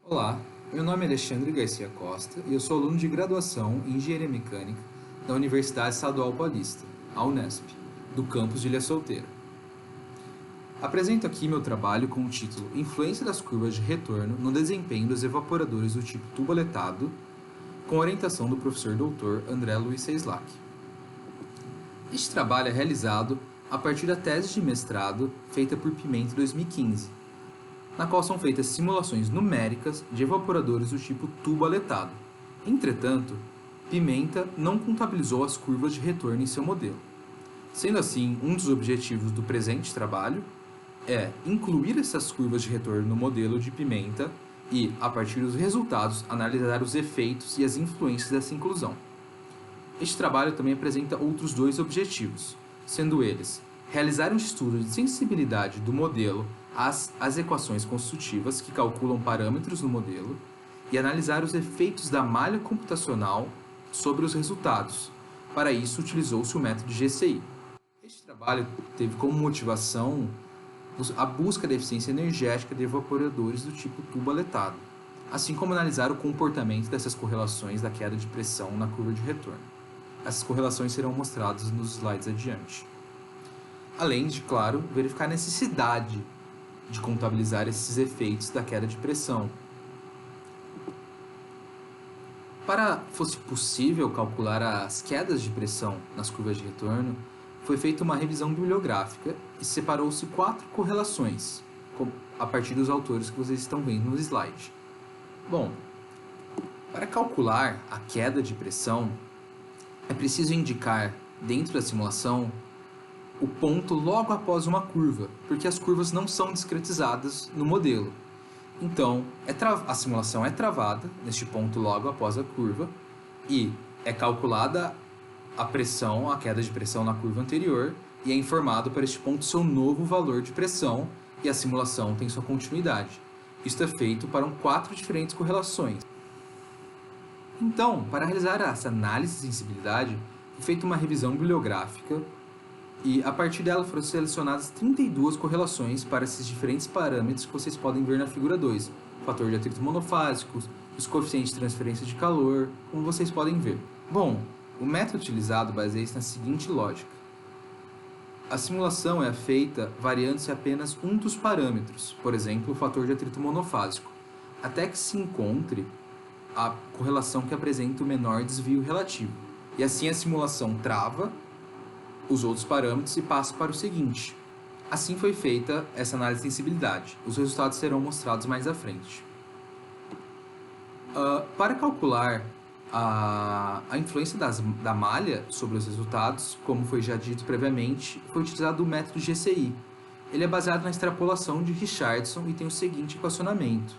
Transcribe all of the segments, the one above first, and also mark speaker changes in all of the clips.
Speaker 1: Olá, meu nome é Alexandre Garcia Costa e eu sou aluno de graduação em Engenharia Mecânica da Universidade Estadual Paulista, a Unesp, do campus de Ilha Solteira. Apresento aqui meu trabalho com o título Influência das curvas de retorno no desempenho dos evaporadores do tipo tuboletado, com orientação do professor Dr. André Luiz Seislak. Este trabalho é realizado a partir da tese de mestrado feita por Pimenta em 2015, na qual são feitas simulações numéricas de evaporadores do tipo tubo aletado. Entretanto, Pimenta não contabilizou as curvas de retorno em seu modelo. Sendo assim, um dos objetivos do presente trabalho é incluir essas curvas de retorno no modelo de Pimenta e, a partir dos resultados, analisar os efeitos e as influências dessa inclusão. Este trabalho também apresenta outros dois objetivos, sendo eles realizar um estudo de sensibilidade do modelo às equações constitutivas que calculam parâmetros no modelo e analisar os efeitos da malha computacional sobre os resultados. Para isso, utilizou-se o método GCI. Este trabalho teve como motivação a busca da eficiência energética de evaporadores do tipo tubo aletado, assim como analisar o comportamento dessas correlações da queda de pressão na curva de retorno. Essas correlações serão mostradas nos slides adiante. Além de, claro, verificar a necessidade de contabilizar esses efeitos da queda de pressão. Para fosse possível calcular as quedas de pressão nas curvas de retorno, foi feita uma revisão bibliográfica e separou-se 4 correlações, a partir dos autores que vocês estão vendo no slide. Bom, para calcular a queda de pressão, é preciso indicar, dentro da simulação, o ponto logo após uma curva, porque as curvas não são discretizadas no modelo. Então, a simulação é travada neste ponto logo após a curva e é calculada a pressão, a queda de pressão na curva anterior e é informado para este ponto seu novo valor de pressão e a simulação tem sua continuidade. Isto é feito para 4 diferentes correlações. Então, para realizar essa análise de sensibilidade, foi feita uma revisão bibliográfica e a partir dela foram selecionadas 32 correlações para esses diferentes parâmetros que vocês podem ver na figura 2. O fator de atrito monofásico, os coeficientes de transferência de calor, como vocês podem ver. Bom, o método utilizado baseia-se na seguinte lógica. A simulação é feita variando-se apenas um dos parâmetros, por exemplo, o fator de atrito monofásico, até que se encontre a correlação que apresenta o menor desvio relativo. E assim a simulação trava os outros parâmetros e passa para o seguinte. Assim foi feita essa análise de sensibilidade. Os resultados serão mostrados mais à frente. Para calcular a influência da malha sobre os resultados, como foi já dito previamente, foi utilizado o método GCI. Ele é baseado na extrapolação de Richardson e tem o seguinte equacionamento.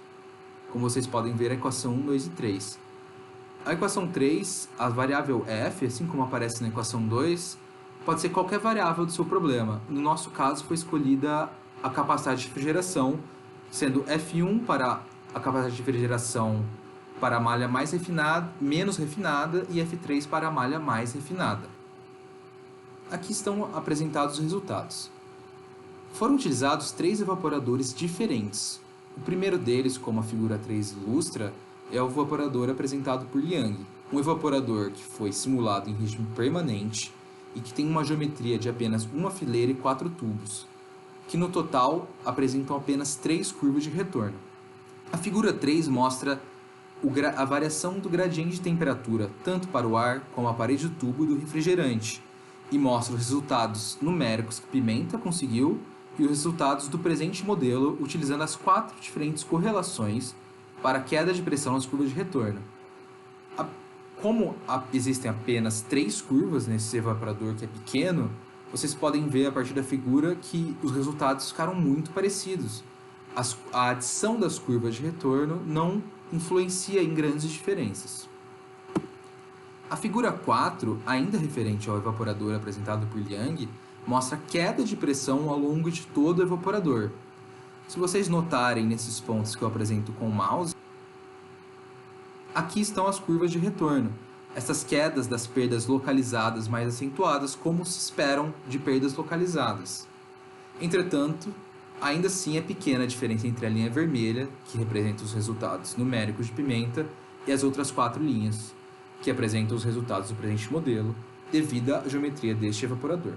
Speaker 1: Como vocês podem ver, a equação 1, 2 e 3. A equação 3, a variável f, assim como aparece na equação 2, pode ser qualquer variável do seu problema. No nosso caso, foi escolhida a capacidade de refrigeração, sendo F1 para a capacidade de refrigeração para a malha mais refinada, menos refinada, e F3 para a malha mais refinada. Aqui estão apresentados os resultados. Foram utilizados 3 evaporadores diferentes. O primeiro deles, como a figura 3 ilustra, é o evaporador apresentado por Liang, um evaporador que foi simulado em regime permanente e que tem uma geometria de apenas uma fileira e 4 tubos, que no total apresentam apenas 3 curvas de retorno. A figura 3 mostra a variação do gradiente de temperatura tanto para o ar como a parede do tubo do refrigerante e mostra os resultados numéricos que Pimenta conseguiu e os resultados do presente modelo utilizando as 4 diferentes correlações para a queda de pressão nas curvas de retorno. Como existem apenas 3 curvas nesse evaporador que é pequeno, vocês podem ver a partir da figura que os resultados ficaram muito parecidos. A adição das curvas de retorno não influencia em grandes diferenças. A figura 4, ainda referente ao evaporador apresentado por Liang, mostra a queda de pressão ao longo de todo o evaporador. Se vocês notarem nesses pontos que eu apresento com o mouse, aqui estão as curvas de retorno. Essas quedas das perdas localizadas mais acentuadas, como se esperam de perdas localizadas. Entretanto, Ainda assim, é pequena a diferença entre a linha vermelha, que representa os resultados numéricos de Pimenta, e as outras 4 linhas, que apresentam os resultados do presente modelo, devido à geometria deste evaporador.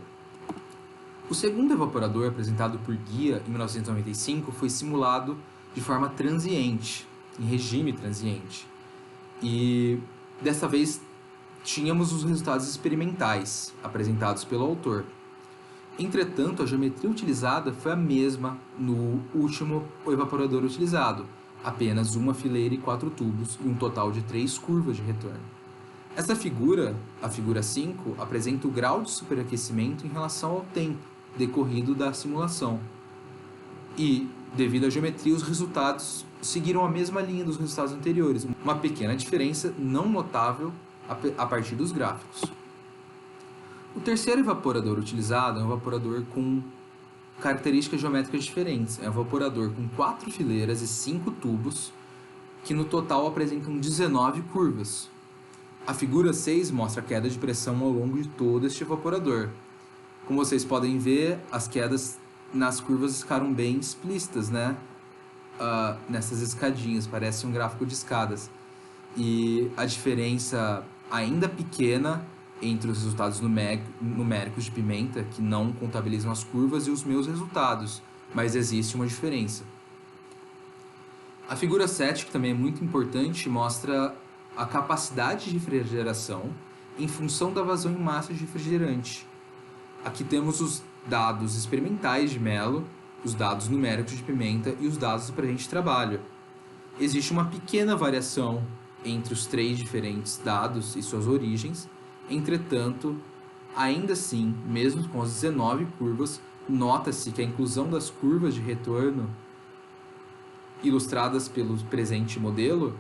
Speaker 1: O segundo evaporador, apresentado por Guia em 1995, foi simulado de forma transiente, em regime transiente. E dessa vez tínhamos os resultados experimentais apresentados pelo autor. Entretanto, a geometria utilizada foi a mesma no último evaporador utilizado, apenas uma fileira e 4 tubos e um total de 3 curvas de retorno. Essa figura, a figura 5, apresenta o grau de superaquecimento em relação ao tempo decorrido da simulação. E, devido à geometria, os resultados seguiram a mesma linha dos resultados anteriores, uma pequena diferença não notável a partir dos gráficos. O terceiro evaporador utilizado é um evaporador com características geométricas diferentes. É um evaporador com 4 fileiras e 5 tubos, que no total apresentam 19 curvas. A figura 6 mostra a queda de pressão ao longo de todo este evaporador. Como vocês podem ver, as quedas nas curvas ficaram bem explícitas, né? Nessas escadinhas, parece um gráfico de escadas. E a diferença ainda pequena entre os resultados numéricos de Pimenta, que não contabilizam as curvas, e os meus resultados, mas existe uma diferença. A figura 7, que também é muito importante, mostra a capacidade de refrigeração em função da vazão em massa de refrigerante. Aqui temos os dados experimentais de Mello, os dados numéricos de Pimenta e os dados do presente trabalho. Existe uma pequena variação entre os 3 diferentes dados e suas origens. Entretanto, ainda assim, mesmo com as 19 curvas, nota-se que a inclusão das curvas de retorno ilustradas pelo presente modelo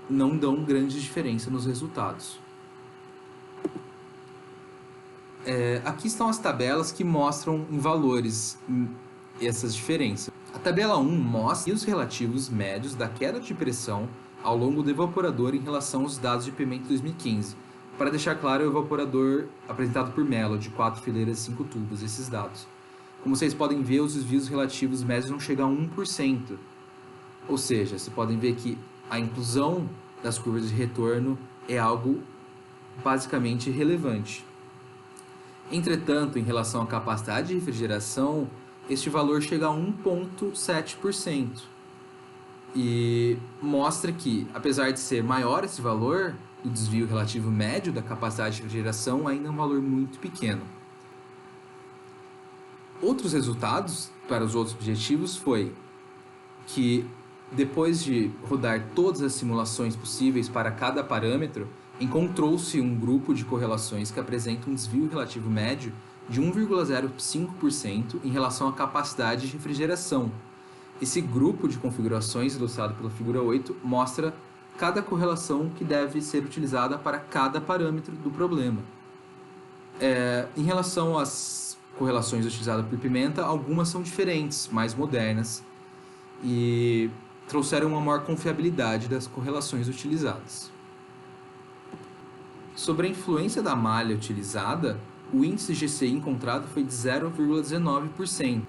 Speaker 1: não dão grande diferença nos resultados. Aqui estão as tabelas que mostram em valores essas diferenças. A tabela 1 mostra os relativos médios da queda de pressão ao longo do evaporador em relação aos dados de Pimenta 2015. Para deixar claro, o evaporador apresentado por Mello, de 4 fileiras e 5 tubos, esses dados. Como vocês podem ver, os desvios relativos médios não chegam a 1%. Ou seja, vocês podem ver que a inclusão das curvas de retorno é algo basicamente irrelevante. Entretanto, em relação à capacidade de refrigeração, este valor chega a 1,7%. E mostra que, apesar de ser maior esse valor, o desvio relativo médio da capacidade de refrigeração ainda é um valor muito pequeno. Outros resultados para os outros objetivos foi que, depois de rodar todas as simulações possíveis para cada parâmetro, encontrou-se um grupo de correlações que apresenta um desvio relativo médio de 1,05% em relação à capacidade de refrigeração. Esse grupo de configurações, ilustrado pela figura 8, mostra cada correlação que deve ser utilizada para cada parâmetro do problema. Em relação às correlações utilizadas por Pimenta, algumas são diferentes, mais modernas, e trouxeram uma maior confiabilidade das correlações utilizadas. Sobre a influência da malha utilizada, o índice GCI encontrado foi de 0,19%,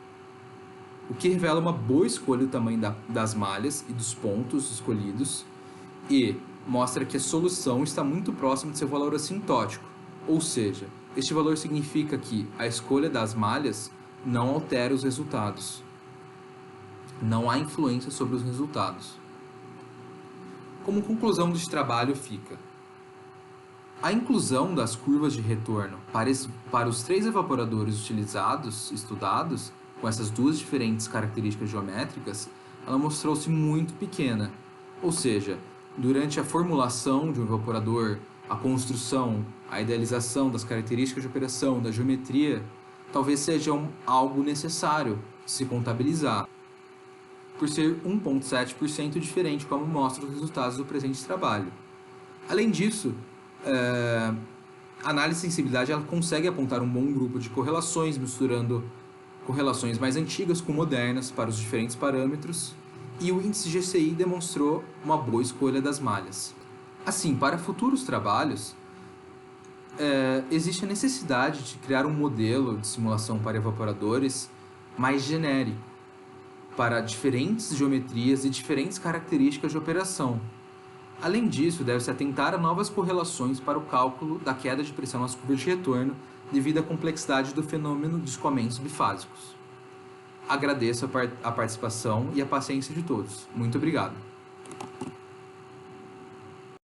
Speaker 1: o que revela uma boa escolha do tamanho das malhas e dos pontos escolhidos, e mostra que a solução está muito próxima de seu valor assintótico, ou seja, este valor significa que a escolha das malhas não altera os resultados. Não há influência sobre os resultados. Como conclusão deste trabalho fica: a inclusão das curvas de retorno para os 3 evaporadores estudados, com essas 2 diferentes características geométricas, ela mostrou-se muito pequena. Ou seja, durante a formulação de um evaporador, a construção, a idealização das características de operação, da geometria, talvez seja algo necessário de se contabilizar, por ser 1,7% diferente, como mostram os resultados do presente trabalho. Além disso, a análise de sensibilidade ela consegue apontar um bom grupo de correlações, misturando correlações mais antigas com modernas para os diferentes parâmetros, e o índice GCI demonstrou uma boa escolha das malhas. Assim, para futuros trabalhos, existe a necessidade de criar um modelo de simulação para evaporadores mais genérico, para diferentes geometrias e diferentes características de operação. Além disso, deve-se atentar a novas correlações para o cálculo da queda de pressão nas curvas de retorno devido à complexidade do fenômeno de escoamentos bifásicos. Agradeço a participação e a paciência de todos. Muito obrigado.